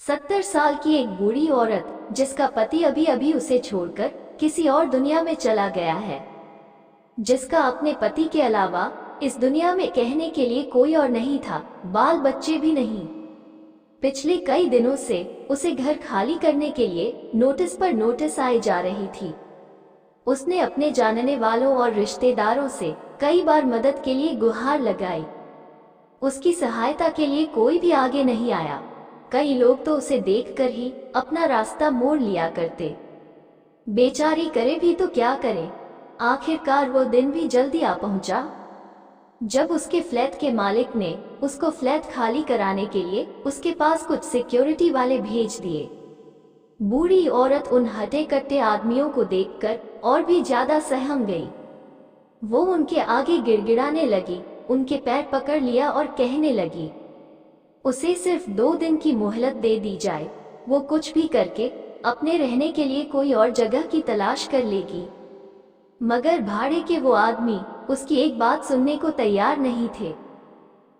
70 साल की एक बूढ़ी औरत जिसका पति अभी अभी उसे छोड़कर किसी और दुनिया में चला गया है, जिसका अपने पति के अलावा इस दुनिया में कहने के लिए कोई और नहीं था, बाल बच्चे भी नहीं। पिछले कई दिनों से उसे घर खाली करने के लिए नोटिस पर नोटिस आए जा रही थी। उसने अपने जानने वालों और रिश्तेदारों से कई बार मदद के लिए गुहार लगाई। उसकी सहायता के लिए कोई भी आगे नहीं आया। कई लोग तो उसे देखकर ही अपना रास्ता मोड़ लिया करते। बेचारी करे भी तो क्या करे। आखिरकार वो दिन भी जल्दी आ पहुंचा जब उसके फ्लैट के मालिक ने उसको फ्लैट खाली कराने के लिए उसके पास कुछ सिक्योरिटी वाले भेज दिए। बूढ़ी औरत उन हटे कट्टे आदमियों को देखकर और भी ज्यादा सहम गई। वो उनके आगे गिड़गिड़ाने लगी, उनके पैर पकड़ लिया और कहने लगी, उसे सिर्फ 2 दिन की मोहलत दे दी जाए, वो कुछ भी करके अपने रहने के लिए कोई और जगह की तलाश कर लेगी। मगर भाड़े के वो आदमी उसकी एक बात सुनने को तैयार नहीं थे।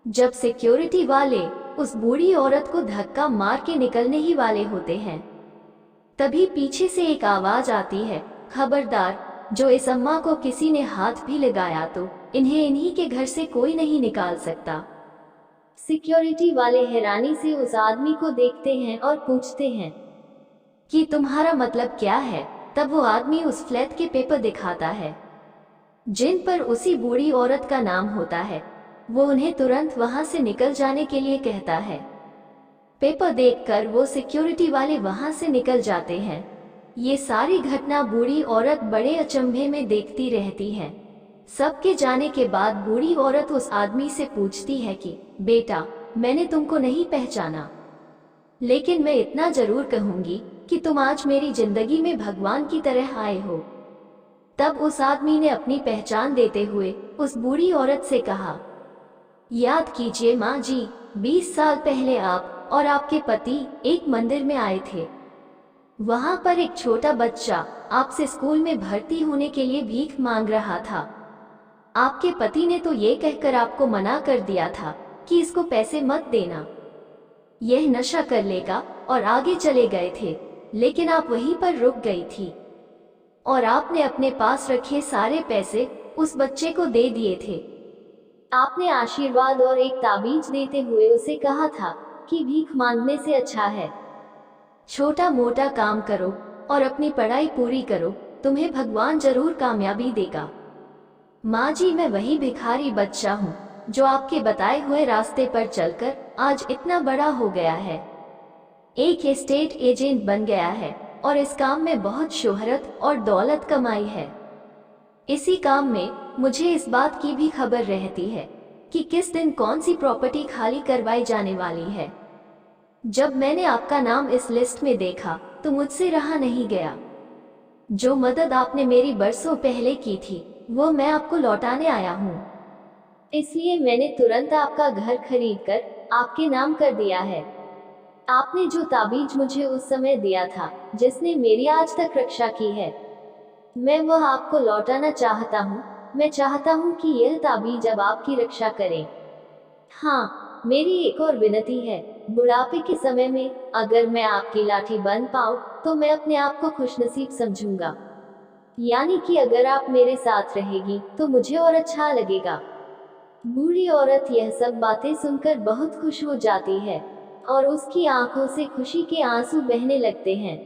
जब सिक्योरिटी वाले उस बूढ़ी औरत को धक्का मार के निकलने ही वाले होते हैं, तभी पीछे से एक आवाज आती है, खबरदार, जो इस अम्मा को किसी ने हाथ भी लगाया तो इन्हें इन्हीं के घर से कोई नहीं निकाल सकता। सिक्योरिटी वाले हैरानी से उस आदमी को देखते हैं और पूछते हैं कि तुम्हारा मतलब क्या है। तब वो आदमी उस फ्लैट के पेपर दिखाता है जिन पर उसी बूढ़ी औरत का नाम होता है। वो उन्हें तुरंत वहां से निकल जाने के लिए कहता है। पेपर देखकर वो सिक्योरिटी वाले वहां से निकल जाते हैं। ये सारी घटना बूढ़ी औरत बड़े अचंभे में देखती रहती है। सबके जाने के बाद बूढ़ी औरत उस आदमी से पूछती है कि बेटा, मैंने तुमको नहीं पहचाना, लेकिन मैं इतना जरूर कहूंगी कि तुम आज मेरी जिंदगी में भगवान की तरह आए हो। तब उस आदमी ने अपनी पहचान देते हुए उस बूढ़ी औरत से कहा, याद कीजिए माँ जी, 20 साल पहले आप और आपके पति एक मंदिर में आए थे। वहां पर एक छोटा बच्चा आपसे स्कूल में भर्ती होने के लिए भीख मांग रहा था। आपके पति ने तो ये कहकर आपको मना कर दिया था कि इसको पैसे मत देना, यह नशा कर लेगा, और आगे चले गए थे। लेकिन आप वहीं पर रुक गई थी और आपने अपने पास रखे सारे पैसे उस बच्चे को दे दिए थे। आपने आशीर्वाद और एक ताबीज देते हुए उसे कहा था कि भीख मांगने से अच्छा है छोटा मोटा काम करो और अपनी पढ़ाई पूरी करो, तुम्हें भगवान जरूर कामयाबी देगा। माँ जी, मैं वही भिखारी बच्चा हूँ जो आपके बताए हुए रास्ते पर चलकर आज इतना बड़ा हो गया है, एक एस्टेट एजेंट बन गया है और इस काम में बहुत शोहरत और दौलत कमाई है। इसी काम में मुझे इस बात की भी खबर रहती है कि किस दिन कौन सी प्रॉपर्टी खाली करवाई जाने वाली है। जब मैंने आपका नाम इस लिस्ट में देखा तो मुझसे रहा नहीं गया। जो मदद आपने मेरी बरसों पहले की थी वो मैं आपको लौटाने आया हूँ, इसलिए मैंने तुरंत आपका घर खरीदकर आपके नाम कर दिया है। आपने जो ताबीज मुझे उस समय दिया था, जिसने मेरी आज तक रक्षा की है, मैं वह आपको लौटाना चाहता हूँ। मैं चाहता हूँ कि यह ताबीज अब आपकी रक्षा करे। हाँ, मेरी एक और विनती है, बुढ़ापे के समय में अगर मैं आपकी लाठी बन पाऊँ तो मैं अपने आप को खुशनसीब समझूंगा। यानी कि अगर आप मेरे साथ रहेगी तो मुझे और अच्छा लगेगा। बूढ़ी औरत यह सब बातें सुनकर बहुत खुश हो जाती है और उसकी आंखों से खुशी के आंसू बहने लगते हैं।